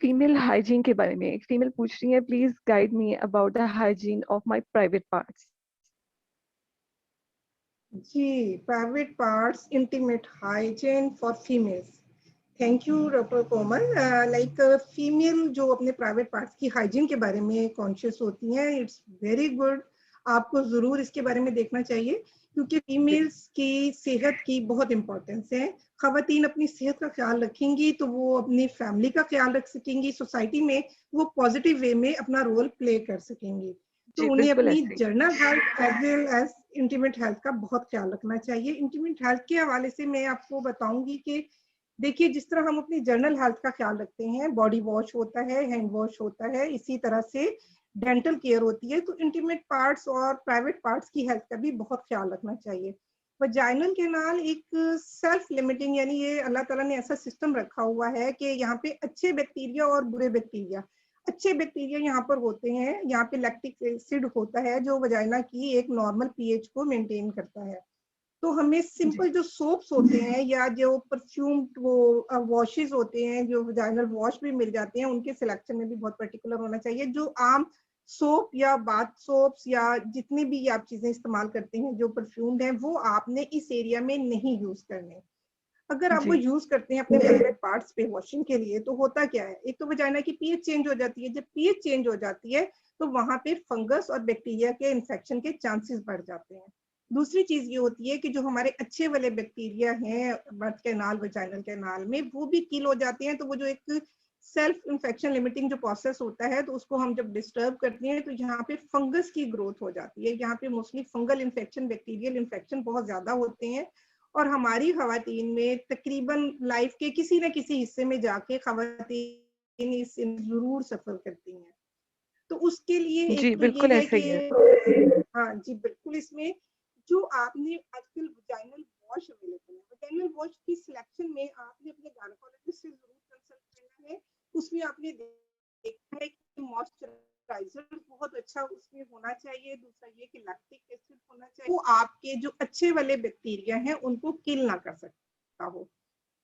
Female hygiene के बारे में। एक फीमेल पूछ रही है, please guide me about the hygiene of my private parts. जी, private parts, intimate hygiene for females. Thank you doctor Komal. Like female जो अपने प्राइवेट पार्ट्स की हाइजीन के बारे में कॉन्शियस होती हैं, इट्स वेरी गुड। आपको जरूर इसके बारे में देखना चाहिए, क्योंकि फीमेल्स की सेहत की बहुत इंपॉर्टेंस है। खवातीन अपनी सेहत का ख्याल रखेंगी तो वो अपनी फैमिली का ख्याल रख सकेंगी, सोसाइटी में वो पॉजिटिव वे में अपना रोल प्ले कर सकेंगी। तो जी उन्हें बिल्कुल अपनी ऐसे ही। General health as well as intimate health का बहुत ख्याल रखना चाहिए। इंटीमेट हेल्थ के हवाले से मैं आपको बताऊंगी कि देखिए, जिस तरह हम अपनी जनरल हेल्थ का ख्याल रखते हैं, बॉडी वॉश होता है, हैंड वॉश होता है, इसी तरह से डेंटल केयर होती है, तो इंटीमेट पार्ट्स और प्राइवेट पार्ट्स की हेल्थ का भी बहुत ख्याल रखना चाहिए। वजाइनल कैनाल एक सेल्फ लिमिटिंग, यानी ये अल्लाह ताला ने ऐसा सिस्टम रखा हुआ है कि यहाँ पे अच्छे बैक्टीरिया और बुरे बैक्टीरिया, अच्छे बैक्टीरिया यहाँ पर होते हैं, यहाँ पे लैक्टिक एसिड होता है जो वजाइना की एक नॉर्मल पीएच को मेंटेन करता है। तो हमें जी सिंपल जो सोप्स होते हैं या जो परफ्यूम्ड वो वॉशेस होते हैं, जो वजाइनल वॉश भी मिल जाते हैं, उनके सिलेक्शन में भी बहुत पर्टिकुलर होना चाहिए। जो आम सोप या बाथ सोप्स या जितनी भी आप चीजें इस्तेमाल करते हैं जो परफ्यूम्ड हैं, वो आपने इस एरिया में नहीं यूज करने। अगर आप वो जी यूज करते हैं अपने प्राइवेट पार्ट्स पे वॉशिंग के लिए, तो होता क्या है, एक तो वजाइना की पीएच चेंज हो जाती है। जब पीएच चेंज हो जाती है तो वहां पे फंगस और बैक्टीरिया के इन्फेक्शन के चांसेस बढ़ जाते हैं। दूसरी चीज ये होती है कि जो हमारे अच्छे वाले बैक्टीरिया हैं बर्थ कैनाल वजाइनल कैनाल में, वो भी किल हो जाते हैं। तो वो जो एक सेल्फ इन्फेक्शन लिमिटिंग जो प्रोसेस होता है, तो उसको हम जब डिस्टर्ब करते हैं तो यहाँ पे फंगस की ग्रोथ हो जाती है। यहाँ पे mostly fungal infection, bacterial infection बहुत ज्यादा होते हैं। और हमारी खवातीन में तकरीबन लाइफ के किसी न किसी हिस्से में जाके खवातीन इससे जरूर सफर करती हैं। तो उसके लिए जी एक तो ये बिल्कुल है ऐसे कि ही है। हाँ जी बिल्कुल, इसमें जो आपने आजकल वजाइनल वॉश अवेलेबल है, वजाइनल वॉश की सिलेक्शन में आपने अपने गायनेकोलॉजिस्ट से जरूर कंसल्ट करना है। उसमें आपने देखना है कि मॉइस्चराइजर बहुत अच्छा उसमें होना चाहिए। दूसरा ये कि लैक्टिक एसिड होना चाहिए, वो आपके जो अच्छे वाले बैक्टीरिया हैं उनको किल ना कर सकता हो।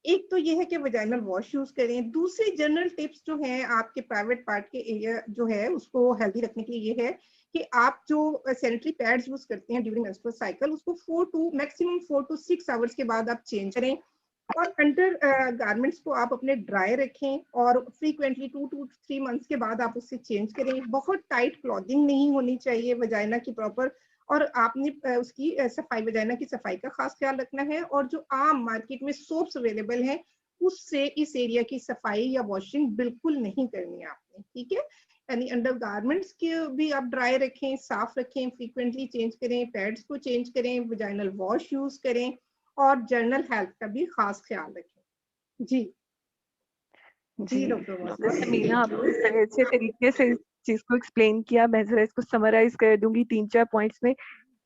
एक तो ये है कि वजाइनल वॉश यूज करें। दूसरी जनरल टिप्स जो हैं आपके प्राइवेट पार्ट के एरिया जो है उसको हेल्दी रखने के लिए ये है कि आप जो सैनिटरी पैड्स यूज करते हैं ड्यूरिंग मेंस्ट्रुअल साइकिल, उसको 4 to 6 आवर्स के बाद आप चेंज करें। और अंडर गारमेंट्स को आप अपने ड्राई रखें और फ्रीक्वेंटली 2 to 3 मंथ्स के बाद आप उससे चेंज करें। बहुत टाइट क्लॉथिंग नहीं होनी चाहिए वजाइना की प्रॉपर। और आपने उसकी सफाई, वजाइना की सफाई का खास ख्याल रखना है। और जो आम मार्केट में सोप्स अवेलेबल हैं, उससे इस एरिया की सफाई या वॉशिंग बिल्कुल नहीं करनी है आपने, ठीक है। यानी अंडर गारमेंट्स के भी आप ड्राई रखें, साफ रखें, फ्रीक्वेंटली चेंज करें, पैड्स को चेंज करें, वजाइनल वॉश यूज करें और जनरल हेल्थ का भी खास ख्याल रखें। जी जी जी doctor doctor Vasava, Samina, thank आपने यू। बड़े अच्छे तरीके से इस चीज को एक्सप्लेन किया। मैं जरा इसको समराइज कर दूंगी 3-4 पॉइंट्स में।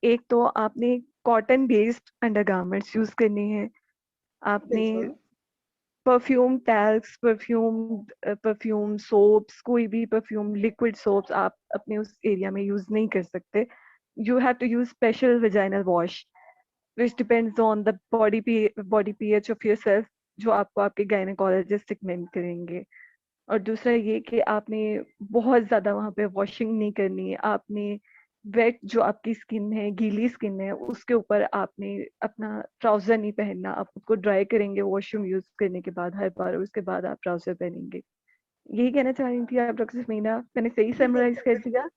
एक तो आपने कॉटन बेस्ड अंडरगारमेंट्स यूज करने हैं। आपने बिल्कुल परफ्यूम टैल्क्स, परफ्यूम सोप्स, कोई भी परफ्यूम लिक्विड सोप्स आप अपने उस एरिया में यूज नहीं कर सकते। You have to use special vaginal wash which depends on the body pH of yourself, जो आपको आपके गायनेकोलॉजिस्ट रिकमेंड करेंगे। और दूसरा ये कि आपने बहुत ज्यादा वहां पे वॉशिंग नहीं करनी है। आपने वेट जो आपकी स्किन है, गीली स्किन है, उसके ऊपर आपने अपना ट्राउजर नहीं पहनना। आप उसको ड्राई करेंगे वॉशरूम यूज करने के बाद हर बार, उसके बाद आप ट्राउजर पहनेंगे। यही कहना चाह रही थी आप डॉक्टर समीना? मैंने सही जी समराइज कर दिया?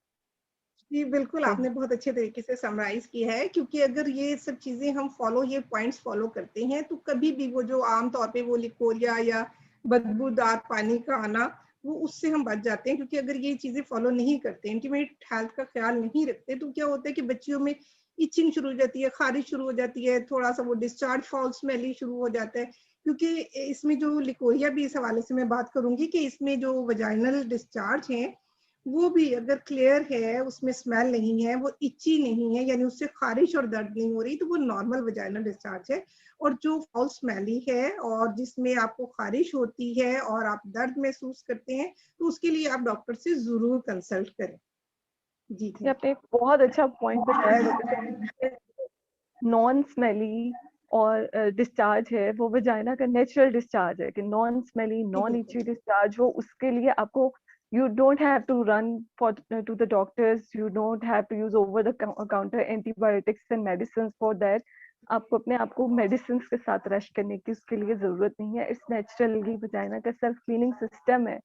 जी बिल्कुल, आपने सही। बहुत अच्छे तरीके से समराइज किया है। क्योंकि अगर ये सब चीजें हम फॉलो, ये पॉइंट्स फॉलो करते हैं, तो कभी भी वो जो आम तौर पे वो लिकोरिया या बदबूदार पानी का आना, वो उससे हम बच जाते हैं। क्योंकि अगर ये चीजें फॉलो नहीं करते, इंटीमेट हेल्थ का ख्याल नहीं रखते, तो क्या होता है कि बच्चियों में इचिंग शुरू हो जाती है, खारिश शुरू हो जाती है, थोड़ा सा वो डिस्चार्ज फॉल स्मेली शुरू हो जाता है। क्योंकि इसमें जो लिकोरिया भी, इस हवाले से मैं बात करूंगी कि इसमें जो वजाइनल डिस्चार्ज है वो भी अगर क्लियर है, उसमें स्मेल नहीं है, वो इची नहीं है, यानी उससे खारिश और दर्द नहीं हो रही, तो वो नॉर्मल वजाइनल डिस्चार्ज है। और जो फाउल स्मेली है और जिसमें आपको खारिश होती है और आप दर्द महसूस करते हैं, तो उसके लिए आप डॉक्टर से जरूर कंसल्ट करें। जी ये थैंक आपने एक बहुत अच्छा पॉइंट बताया डॉक्टर। नॉन स्मेली और डिस्चार्ज है वो वजाइना का नेचुरल डिस्चार्ज है कि नॉन स्मेली नॉन बिल्कुल इची डिस्चार्ज हो, उसके लिए आपको you don't have to run for to the doctors, you don't have to use over the counter antibiotics and medicines for that. आपको अपने आप को मेडिसिन के साथ रश करने की उसके लिए जरूरत नहीं है। इट्स नेचुरली वजाइना का सेल्फ क्लीनिंग सिस्टम है।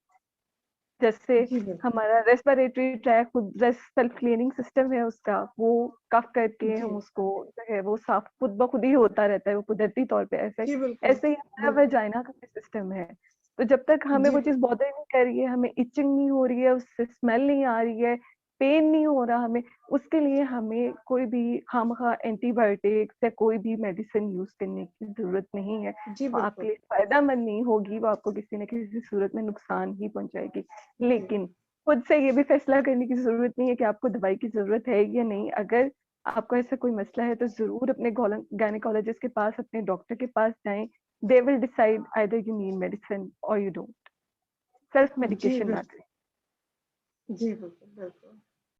जैसे जी बिल्कुल हमारा रेस्पिरेटरी ट्रैक खुद सेल्फ क्लीनिंग सिस्टम है उसका, वो कफ करके जी हम उसको जो है वो साफ खुद ब खुद ही होता रहता है, वो कुदरती तौर पे ऐसे जी बिल्कुल ऐसे ही हमारा बिल्कुल वजाइना का सिस्टम है। तो जब तक हमें जी वो चीज बिल्कुल बॉदर नहीं कर रही है, हमें इचिंग नहीं हो रही है, उससे स्मेल नहीं आ रही है, पेन नहीं हो रहा हमें, उसके लिए हमें कोई भी खामखा एंटीबायोटिक्स या कोई भी मेडिसिन यूज करने की जरूरत नहीं है। जी वो आपके बिल्कुल लिए फायदेमंद नहीं होगी, वो आपको किसी न किसी सूरत में नुकसान ही पहुंचाएगी। जी लेकिन खुद से ये भी फैसला करने की जरूरत नहीं है कि आपको दवाई की जरूरत है या नहीं। अगर आपको ऐसा कोई मसला है तो जरूर अपने गायनेकोलॉजिस्ट के पास, अपने डॉक्टर के पास जाएं। They will decide either you need medicine और यू डोंट। सेल्फ जी मेडिकेशन ना बिल्कुल करें। जी बिल्कुल बिल्कुल